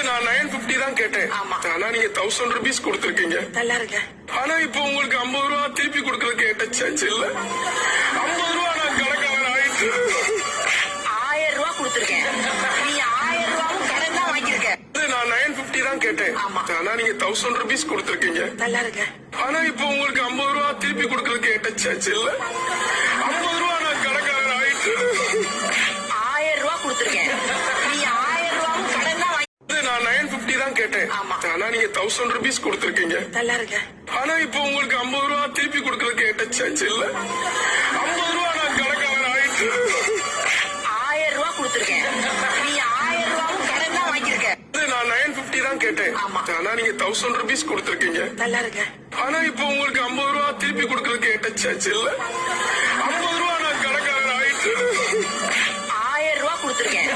நான் 950 தான் கேட்டேன். ஆனா நீங்க 1000 rupees கொடுத்திருக்கீங்க. நல்லா இருக்க. ஆனா இப்போ உங்களுக்கு 50 ரூபா திருப்பி கொடுக்கறதுக்கு ஏட்டச்சாச்சு இல்ல. 50 ரூபா நான் கணக்காளர் ஆயிட்டு 1000 ரூபா கொடுத்திருக்கேன். நீ 1000 ரூபாவும் கடன் தான் வாங்கியிருக்க. நான் 950 தான் கேட்டேன். ஆனா நீங்க 1000 rupees கொடுத்திருக்கீங்க. நல்லா இருக்க. ஆனா இப்போ உங்களுக்கு 50 ரூபா திருப்பி கொடுக்கறதுக்கு ஏட்டச்சாச்சு இல்ல. 50 ரூபா நான் கணக்காளர் ஆயிட்டு 1000 ரூபா கொடுத்திருக்கேன். நீ 1000 ரூபாவும் கடன் தான் நான் 950 தான் கேட்டேன். ஆனா நீங்க 1000 rupees கொடுத்திருக்கீங்க. நல்லா இருக்க. ஆனா இப்போ உங்களுக்கு 50 ரூபா திருப்பி கொடுக்கறதுக்கு ஏட்டச்சாச்சு இல்ல. 50 ரூபா நான் கணக்காளர் ஆயிட்டு 1000 ரூபா கொடுத்திருக்கேன். நீ 1000 ரூபாவும் கடன் தான் வாங்கியிருக்க. நான் 950 தான் கேட்டேன். ஆனா நீங்க 1000 rupees கொடுத்திருக்கீங்க. நல்லா இருக்க. ஆனா இப்போ உங்களுக்கு 50 ரூபா திருப்பி கொடுக்கறதுக்கு ஏட்டச்சாச்சு இல்ல. 50 ரூபா நான் கணக்காளர் ஆயிட்டு 1000 ரூபா கொடுத்திருக்கேன்.